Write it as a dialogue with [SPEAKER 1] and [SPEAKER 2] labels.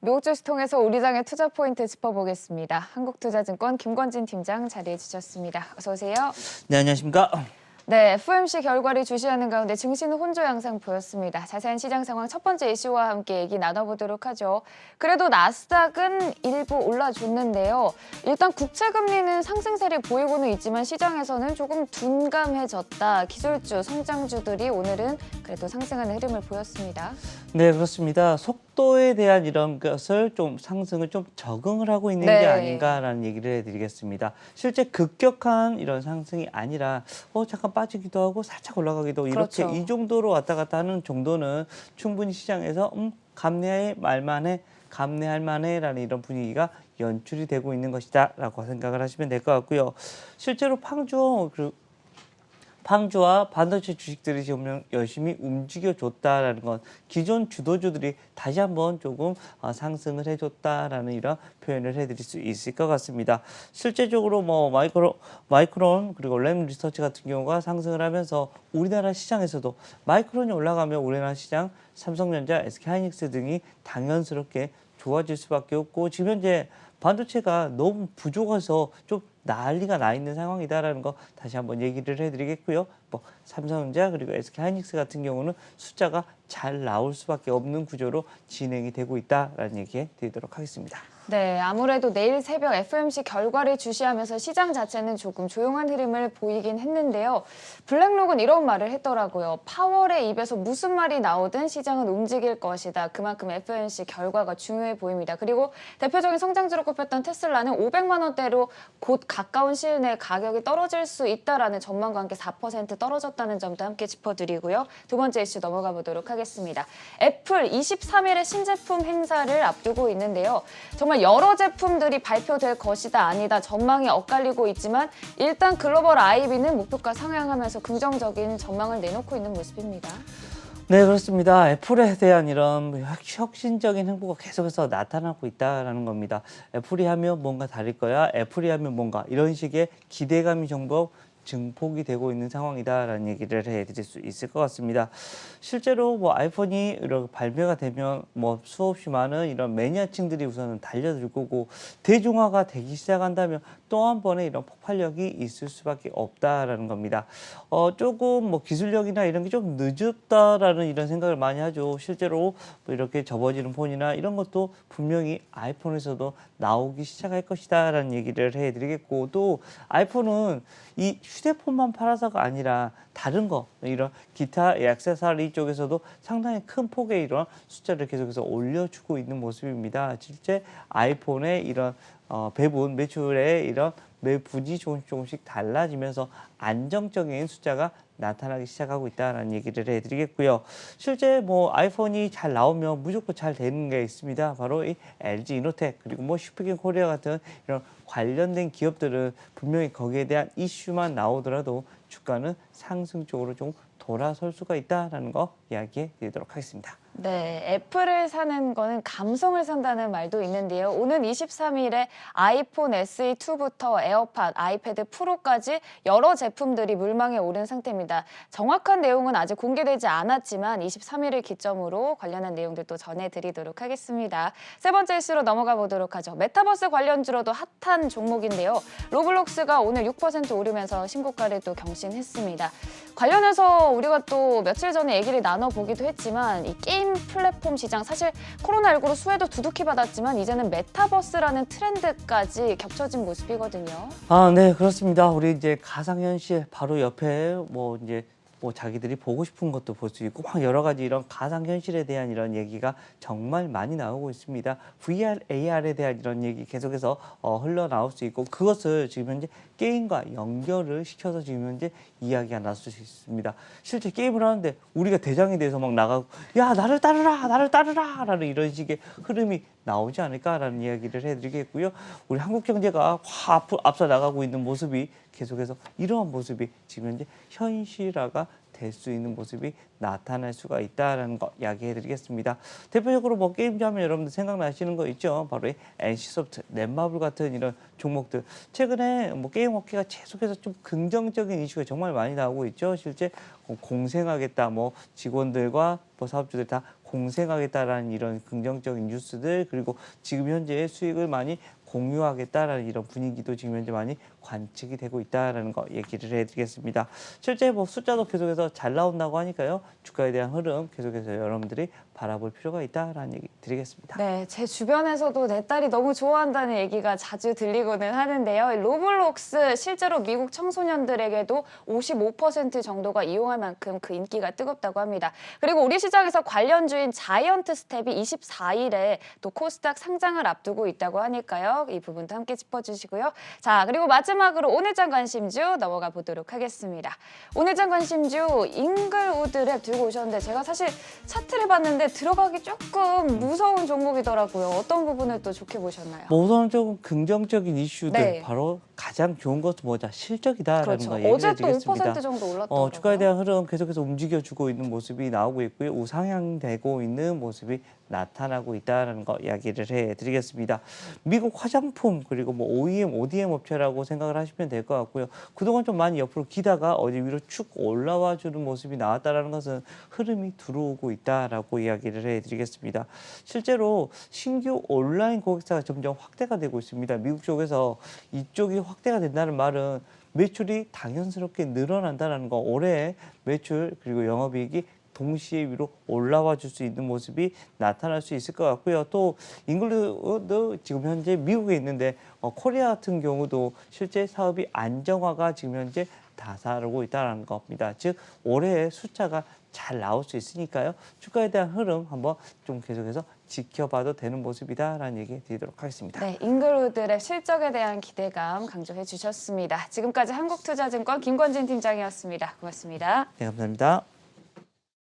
[SPEAKER 1] 미국주식 통해서 우리 장의 투자 포인트 짚어보겠습니다. 한국투자증권 김권진 팀장 자리해 주셨습니다. 어서 오세요.
[SPEAKER 2] 네, 안녕하십니까.
[SPEAKER 1] 네, FOMC 결과를 주시하는 가운데 증시는 혼조 양상 보였습니다. 자세한 시장 상황 첫 번째 이슈와 함께 얘기 나눠보도록 하죠. 그래도 나스닥은 일부 올라줬는데요. 일단 국채금리는 상승세를 보이고는 있지만 시장에서는 조금 둔감해졌다. 기술주, 성장주들이 오늘은 그래도 상승하는 흐름을 보였습니다.
[SPEAKER 2] 네, 그렇습니다. 속도에 대한 이런 것을 좀 상승을 좀 적응을 하고 있는 게 아닌가라는 얘기를 해드리겠습니다. 실제 급격한 이런 상승이 아니라 잠깐 빠지기도 하고 살짝 올라가기도 이렇게
[SPEAKER 1] 그렇죠.
[SPEAKER 2] 이 정도로 왔다 갔다 하는 정도는 충분히 시장에서 감내할 만해라는 이런 분위기가 연출이 되고 있는 것이다라고 생각을 하시면 될 것 같고요. 실제로 팡주와 반도체 주식들이 지금 열심히 움직여줬다라는 건 기존 주도주들이 다시 한번 조금 상승을 해줬다라는 이런 표현을 해드릴 수 있을 것 같습니다. 실제적으로 뭐 마이크론 그리고 램 리서치 같은 경우가 상승을 하면서 우리나라 시장에서도 마이크론이 올라가면 우리나라 시장 삼성전자, SK하이닉스 등이 당연스럽게 좋아질 수밖에 없고 지금 현재 반도체가 너무 부족해서 좀 난리가 나 있는 상황이다라는 거 다시 한번 얘기를 해드리겠고요. 삼성전자 그리고 SK하이닉스 같은 경우는 숫자가 잘 나올 수밖에 없는 구조로 진행이 되고 있다라는 얘기 드리도록 하겠습니다.
[SPEAKER 1] 네, 아무래도 내일 새벽 FOMC 결과를 주시하면서 시장 자체는 조금 조용한 흐름을 보이긴 했는데요. 블랙록은 이런 말을 했더라고요. 파월의 입에서 무슨 말이 나오든 시장은 움직일 것이다. 그만큼 FOMC 결과가 중요해 보입니다. 그리고 대표적인 성장주로 꼽혔던 테슬라는 500만 원대로 곧 가까운 시일 내에 가격이 떨어질 수 있다라는 전망과 함께 4% 떨어졌다는 점도 함께 짚어드리고요. 두 번째 이슈 넘어가 보도록 하겠습니다. 애플 23일에 신제품 행사를 앞두고 있는데요. 정말 여러 제품들이 발표될 것이다 아니다 전망이 엇갈리고 있지만 일단 글로벌 IB는 목표가 상향하면서 긍정적인 전망을 내놓고 있는 모습입니다.
[SPEAKER 2] 네, 그렇습니다. 애플에 대한 이런 혁신적인 행보가 계속해서 나타나고 있다는 겁니다. 애플이 하면 뭔가 다를 거야, 애플이 하면 뭔가 이런 식의 기대감이 전부 증폭이 되고 있는 상황이다라는 얘기를 해드릴 수 있을 것 같습니다. 실제로 아이폰이 이렇게 발매가 되면 수없이 많은 이런 매니아층들이 우선은 달려들 거고 대중화가 되기 시작한다면 또 한 번의 이런 폭발력이 있을 수밖에 없다라는 겁니다. 조금 기술력이나 이런 게 좀 늦었다라는 이런 생각을 많이 하죠. 실제로 이렇게 접어지는 폰이나 이런 것도 분명히 아이폰에서도 나오기 시작할 것이다라는 얘기를 해드리겠고 또 아이폰은 이 휴대폰만 팔아서가 아니라 다른 거 이런 기타 액세서리 쪽에서도 상당히 큰 폭의 이런 숫자를 계속해서 올려주고 있는 모습입니다. 실제 아이폰의 이런 배분 매출의 이런 매분이 조금씩 달라지면서 안정적인 숫자가 나타나기 시작하고 있다는 얘기를 해드리겠고요. 실제 아이폰이 잘 나오면 무조건 잘 되는 게 있습니다. 바로 이 LG 이노텍 그리고 슈퍼긴 코리아 같은 이런 관련된 기업들은 분명히 거기에 대한 이슈만 나오더라도 주가는 상승 쪽으로 좀 돌아설 수가 있다는 거 이야기해 드리도록 하겠습니다.
[SPEAKER 1] 네, 애플을 사는 거는 감성을 산다는 말도 있는데요. 오는 23일에 아이폰 SE2부터 에어팟, 아이패드 프로까지 여러 제품들이 물망에 오른 상태입니다. 정확한 내용은 아직 공개되지 않았지만 23일을 기점으로 관련한 내용들도 전해드리도록 하겠습니다. 세 번째 이슈로 넘어가 보도록 하죠. 메타버스 관련주로도 핫한 종목인데요. 로블록스가 오늘 6% 오르면서 신고가를 또 경신했습니다. 관련해서 우리가 또 며칠 전에 얘기를 나눠보기도 했지만 이 게임 플랫폼 시장 사실 코로나19로 수혜도 두둑히 받았지만 이제는 메타버스라는 트렌드까지 겹쳐진 모습이거든요.
[SPEAKER 2] 네, 그렇습니다. 우리 이제 가상현실 바로 옆에 자기들이 보고 싶은 것도 볼 수 있고 여러 가지 이런 가상현실에 대한 이런 얘기가 정말 많이 나오고 있습니다. VR, AR에 대한 이런 얘기 계속해서 흘러나올 수 있고 그것을 지금 현재 게임과 연결을 시켜서 지금 현재 이야기가 나올 수 있습니다. 실제 게임을 하는데 우리가 대장이 돼서 나가고 야 나를 따르라 라는 이런 식의 흐름이 나오지 않을까라는 이야기를 해드리겠고요. 우리 한국 경제가 확 앞서 나가고 있는 모습이 계속해서 이러한 모습이 지금 현재 현실화가 될 수 있는 모습이 나타날 수가 있다는 거 이야기해드리겠습니다. 대표적으로 게임즈 하면 여러분들 생각나시는 거 있죠? 바로 이 NC소프트, 넷마블 같은 이런 종목들. 최근에 게임 업계가 계속해서 좀 긍정적인 이슈가 정말 많이 나오고 있죠. 실제 공생하겠다, 직원들과 사업주들 다 공생하겠다라는 이런 긍정적인 뉴스들, 그리고 지금 현재 수익을 많이 공유하겠다라는 이런 분위기도 지금 현재 많이 관측이 되고 있다라는 거 얘기를 해드리겠습니다. 실제 뭐 숫자도 계속해서 잘 나온다고 하니까요. 주가에 대한 흐름 계속해서 여러분들이 바라볼 필요가 있다라는 얘기 드리겠습니다.
[SPEAKER 1] 네, 제 주변에서도 내 딸이 너무 좋아한다는 얘기가 자주 들리고는 하는데요. 이 로블록스 실제로 미국 청소년들에게도 55% 정도가 이용할 만큼 그 인기가 뜨겁다고 합니다. 그리고 우리 시장에서 관련주인 자이언트 스텝이 24일에 또 코스닥 상장을 앞두고 있다고 하니까요. 이 부분도 함께 짚어주시고요. 자, 그리고 마지막으로 오늘장 관심주 넘어가 보도록 하겠습니다. 오늘장 관심주 잉글우드랩 들고 오셨는데 제가 사실 차트를 봤는데 들어가기 조금 무서운 종목이더라고요. 어떤 부분을 또 좋게 보셨나요?
[SPEAKER 2] 뭐 우선 조금 긍정적인 이슈들,
[SPEAKER 1] 네.
[SPEAKER 2] 바로 가장 좋은 것은 뭐냐, 실적이다라는
[SPEAKER 1] 그렇죠.
[SPEAKER 2] 거
[SPEAKER 1] 어제 또
[SPEAKER 2] 얘기해드리겠습니다.
[SPEAKER 1] 5% 정도 올랐더라고요.
[SPEAKER 2] 주가에 대한 흐름 계속해서 움직여주고 있는 모습이 나오고 있고요. 우상향되고 있는 모습이 나타나고 있다는 거 이야기를 해드리겠습니다. 미국 화장품 그리고 뭐 OEM, ODM 업체라고 생각을 하시면 될 것 같고요. 그동안 좀 많이 옆으로 기다가 어제 위로 축 올라와 주는 모습이 나왔다는 것은 흐름이 들어오고 있다라고 이야기를 해드리겠습니다. 실제로 신규 온라인 고객사가 점점 확대가 되고 있습니다. 미국 쪽에서 이쪽이 확대가 된다는 말은 매출이 당연스럽게 늘어난다는 거, 올해 매출 그리고 영업이익이 동시에 위로 올라와 줄 수 있는 모습이 나타날 수 있을 것 같고요. 또 잉글랜드 지금 현재 미국에 있는데 코리아 같은 경우도 실제 사업이 안정화가 지금 현재 다사르고 있다는 겁니다. 즉 올해의 숫자가 잘 나올 수 있으니까요. 주가에 대한 흐름 한번 좀 계속해서 지켜봐도 되는 모습이다라는 얘기 드리도록 하겠습니다.
[SPEAKER 1] 네, 잉글우드랩 실적에 대한 기대감 강조해 주셨습니다. 지금까지 한국투자증권 김권진 팀장이었습니다. 고맙습니다.
[SPEAKER 2] 네, 감사합니다.